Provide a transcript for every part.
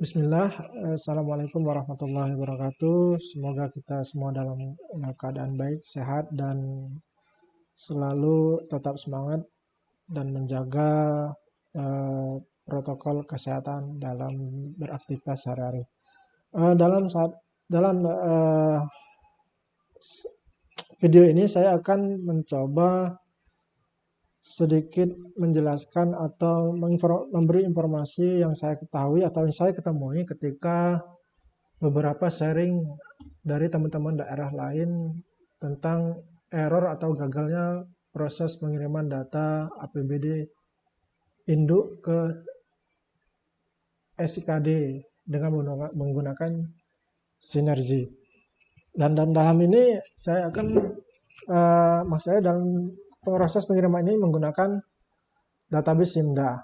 Bismillah, Assalamualaikum warahmatullahi wabarakatuh. Semoga kita semua dalam keadaan baik, sehat, dan selalu tetap semangat dan menjaga protokol kesehatan dalam beraktivitas sehari-hari. Dalam video ini saya akan mencoba sedikit menjelaskan atau memberi informasi yang saya ketahui atau yang saya ketemui ketika beberapa sharing dari teman-teman daerah lain tentang error atau gagalnya proses pengiriman data APBD induk ke SIKD dengan menggunakan sinergi. Dan dalam ini saya akan maksud saya dalam proses pengiriman ini menggunakan database SIMDA.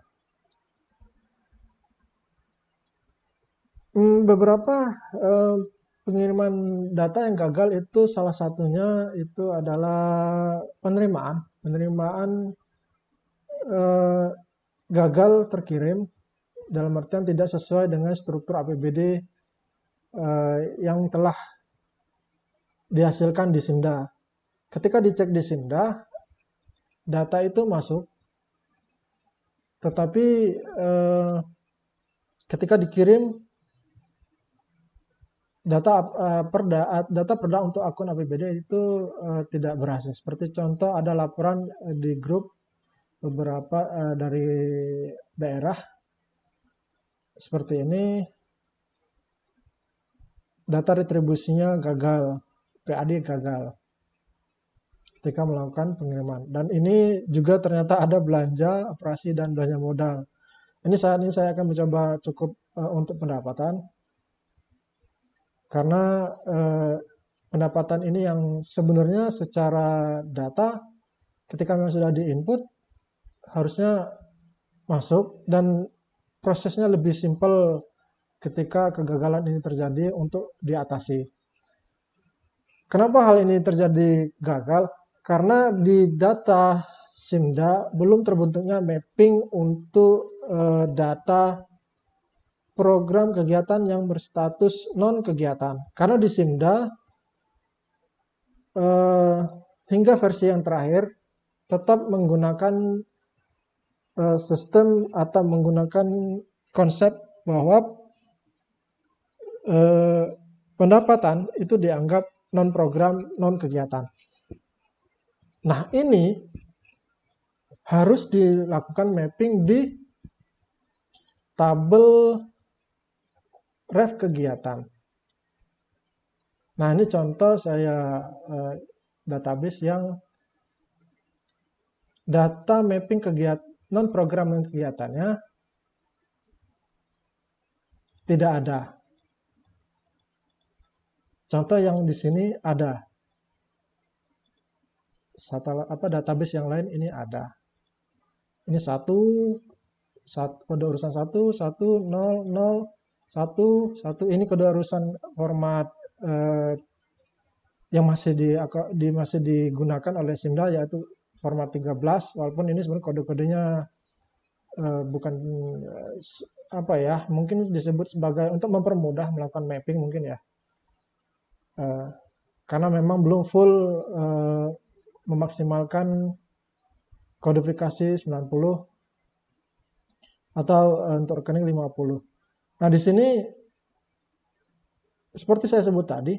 Beberapa pengiriman data yang gagal itu salah satunya itu adalah penerimaan gagal terkirim dalam artian tidak sesuai dengan struktur APBD yang telah dihasilkan di SIMDA. Ketika dicek di SIMDA, data itu masuk, tetapi ketika dikirim data perda untuk akun APBD itu tidak berhasil. Seperti contoh ada laporan di grup beberapa dari daerah seperti ini, data retribusinya gagal, PAD gagal ketika melakukan pengiriman. Dan ini juga ternyata ada belanja operasi dan belanja modal. Saat ini saya akan mencoba cukup untuk pendapatan, karena pendapatan ini yang sebenarnya secara data ketika memang sudah di-input harusnya masuk dan prosesnya lebih simpel ketika kegagalan ini terjadi untuk diatasi. Kenapa hal ini terjadi gagal? Karena di data SIMDA belum terbentuknya mapping untuk data program kegiatan yang berstatus non-kegiatan. Karena di SIMDA hingga versi yang terakhir tetap menggunakan sistem atau menggunakan konsep bahwa pendapatan itu dianggap non-program, non-kegiatan. Nah, ini harus dilakukan mapping di tabel ref kegiatan. Nah, ini contoh saya database yang data mapping kegiatan non-program dan kegiatannya tidak ada. Contoh yang di sini ada. Database yang lain ini ada. Ini kode urusan 1, 1, 0, 0, 1, 1. Ini kode urusan format yang masih digunakan oleh SIMDA, yaitu format 13, walaupun ini sebenarnya kode-kodenya bukan mungkin disebut sebagai untuk mempermudah melakukan mapping mungkin ya. Karena memang belum full memaksimalkan kodifikasi 90 atau untuk rekening 50. Nah, di sini seperti saya sebut tadi,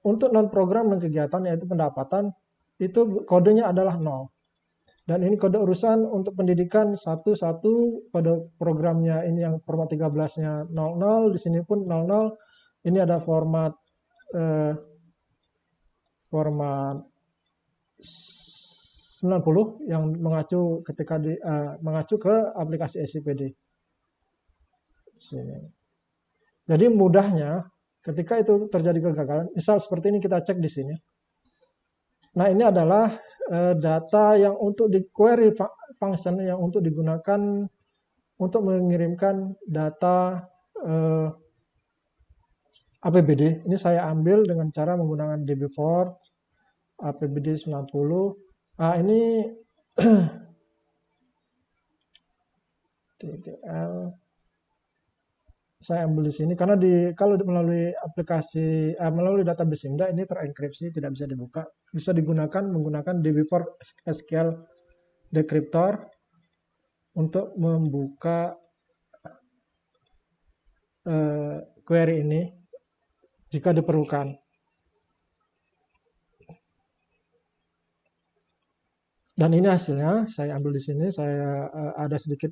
untuk non-program dan kegiatan yaitu pendapatan itu kodenya adalah 0. Dan ini kode urusan untuk pendidikan 11, kode programnya ini yang format 13-nya 00, di sini pun 00. Ini ada format 90 yang mengacu ke aplikasi SIPD. Sini. Jadi mudahnya ketika itu terjadi kegagalan, misal seperti ini kita cek di sini. Nah, ini adalah data yang untuk di query function yang untuk digunakan untuk mengirimkan data APBD. Ini saya ambil dengan cara menggunakan dbport APBD 90. Nah, ini DDL Saya ambil di sini karena kalau melalui aplikasi melalui database Simda ini terenkripsi, tidak bisa dibuka. Bisa digunakan menggunakan DB4 SQL Decryptor untuk membuka query ini jika diperlukan. Dan ini hasilnya saya ambil di sini. Saya ada sedikit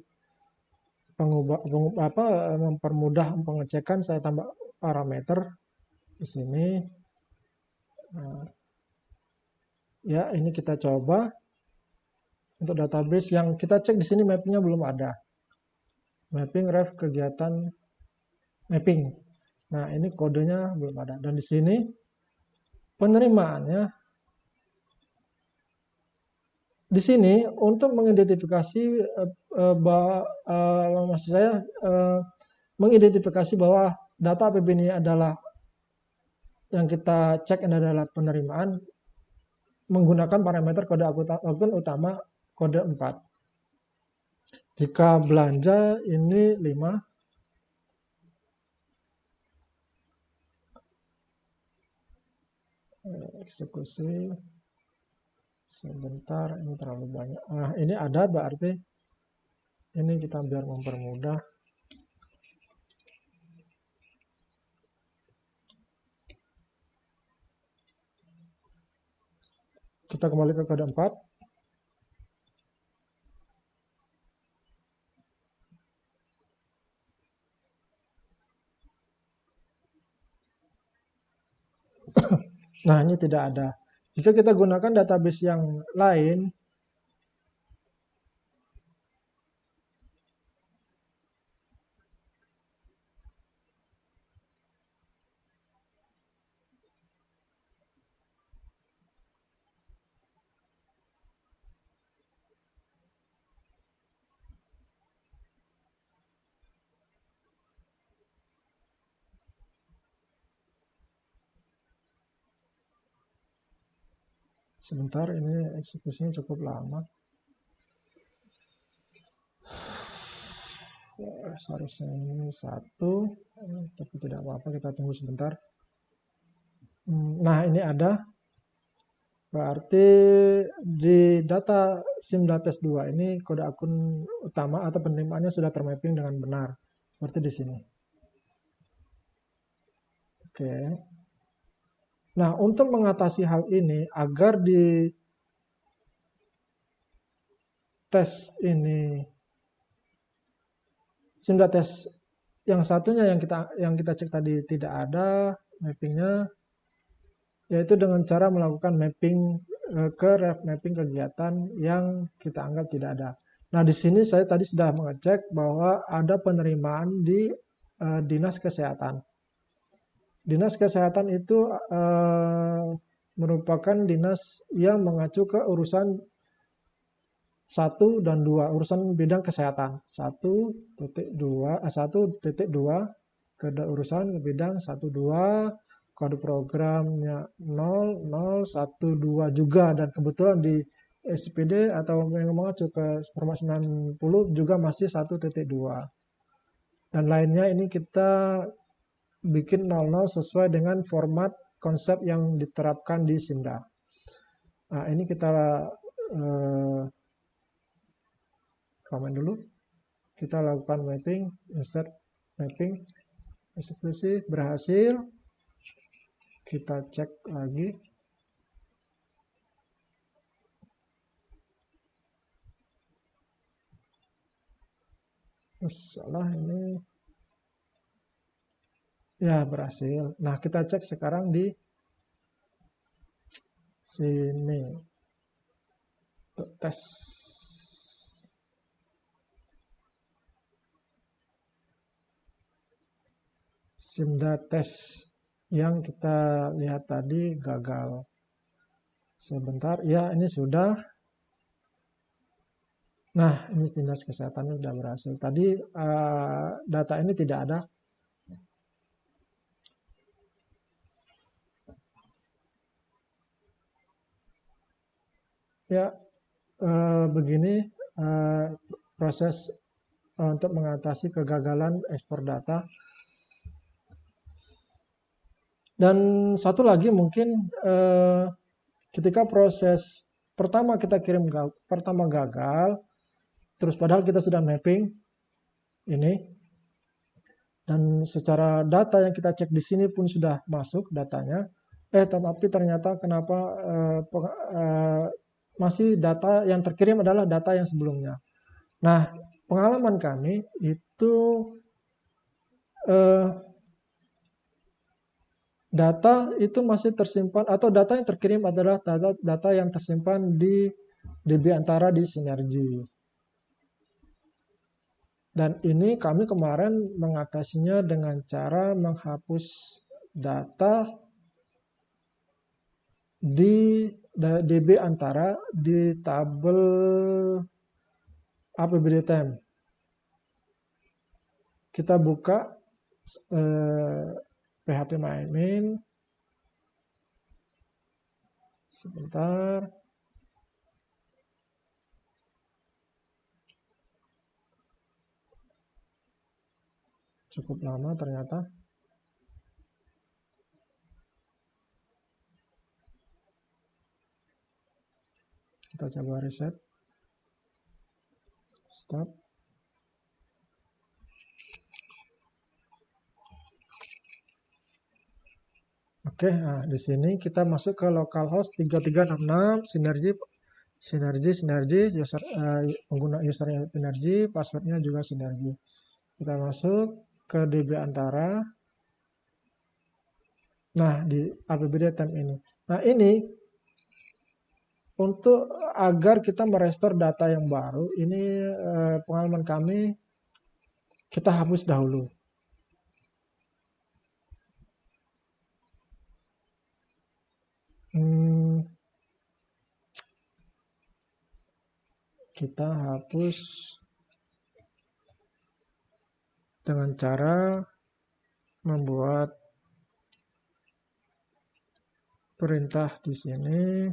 mempermudah pengecekan. Saya tambah parameter di sini. Ya, ini kita coba untuk database yang kita cek di sini mappingnya belum ada. Mapping ref kegiatan mapping. Nah, ini kodenya belum ada. Dan di sini penerimaannya di sini untuk mengidentifikasi maksud saya mengidentifikasi bahwa data APB ini adalah yang kita cek ini adalah penerimaan menggunakan parameter kode akun utama kode 4. Jika belanja ini 5. Eksekusi sebentar, ini terlalu banyak. Nah, ini ada berarti ini kita biar mempermudah. Kita kembali ke kode 4. Nah, ini tidak ada. Jika kita gunakan database yang lain, sebentar, ini eksekusinya cukup lama. Seharusnya ini 1, tapi tidak apa-apa, kita tunggu sebentar. Nah, ini ada. Berarti di data SIMDATES 2 ini kode akun utama atau penerimaannya sudah termapping dengan benar. Seperti di sini. Oke. Nah, untuk mengatasi hal ini agar di tes ini SIMDATES yang satunya yang kita cek tadi tidak ada mappingnya, yaitu dengan cara melakukan mapping ke ref mapping kegiatan yang kita anggap tidak ada. Nah, di sini saya tadi sudah mengecek bahwa ada penerimaan di Dinas Kesehatan. Dinas Kesehatan itu merupakan dinas yang mengacu ke urusan 1 dan 2, urusan bidang kesehatan. 1.2, kode urusan ke bidang 12, kode programnya 0012 juga, dan kebetulan di SPD atau yang mengacu ke format 90 juga masih 1.2. Dan lainnya ini kita bikin 00 sesuai dengan format konsep yang diterapkan di Simda. Nah, ini kita komen dulu. Kita lakukan mapping, insert mapping, eksekusi berhasil. Kita cek lagi. Salah ini. Ya, berhasil. Nah, kita cek sekarang di sini. Untuk tes. SIMDATES yang kita lihat tadi gagal. Sebentar, ya ini sudah. Nah, ini Dinas Kesehatan sudah berhasil. Tadi data ini tidak ada. Ya, begini proses untuk mengatasi kegagalan ekspor data. Dan satu lagi mungkin ketika proses pertama kita kirim pertama gagal, terus padahal kita sudah mapping ini, dan secara data yang kita cek di sini pun sudah masuk datanya, tetapi ternyata kenapa masih data yang terkirim adalah data yang sebelumnya. Nah, pengalaman kami itu data itu masih tersimpan atau data yang terkirim adalah data yang tersimpan di DB Antara di Sinergi. Dan ini kami kemarin mengatasinya dengan cara menghapus data di DB Antara di tabel APBD-TEM. Kita buka PHP MyAdmin. Sebentar. Cukup lama ternyata. Kita coba reset. Stop. Oke, nah di sini kita masuk ke localhost 3366 sinergi user, pengguna usernya sinergi, passwordnya juga sinergi. Kita masuk ke DB Antara. Nah, di APBD-TEM ini. Nah, ini untuk agar kita merestore data yang baru, ini pengalaman kami kita hapus dahulu. Kita hapus dengan cara membuat perintah di sini.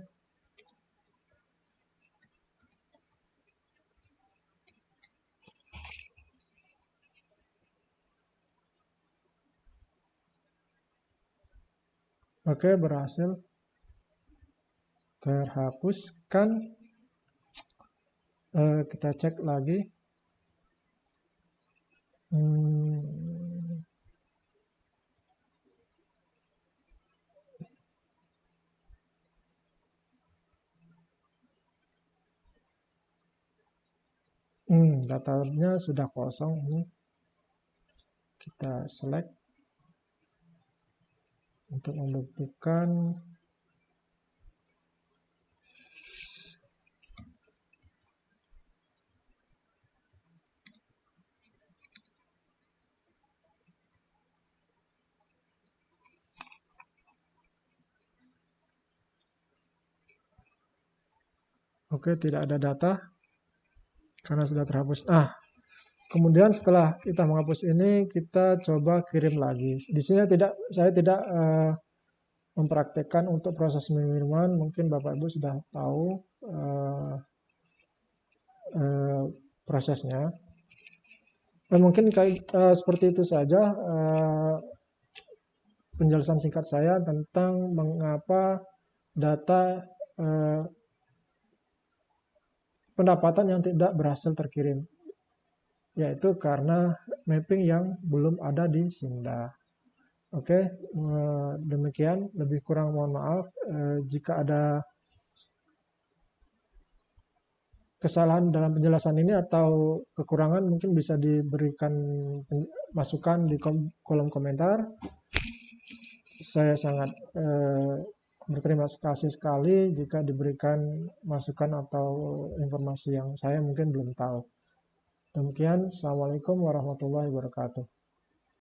Oke, berhasil terhapuskan. Kita cek lagi. Datanya sudah kosong ini. Kita select untuk membuktikan. Oke, tidak ada data karena sudah terhapus. Kemudian setelah kita menghapus ini, kita coba kirim lagi. Di sini saya tidak mempraktekkan untuk proses pengiriman. Mungkin Bapak Ibu sudah tahu prosesnya. Mungkin seperti itu saja penjelasan singkat saya tentang mengapa data pendapatan yang tidak berhasil terkirim, yaitu karena mapping yang belum ada di Sinda. Oke, demikian. Lebih kurang mohon maaf. Jika ada kesalahan dalam penjelasan ini atau kekurangan, mungkin bisa diberikan masukan di kolom komentar. Saya sangat berterima kasih sekali jika diberikan masukan atau informasi yang saya mungkin belum tahu. Demikian, Assalamualaikum warahmatullahi wabarakatuh.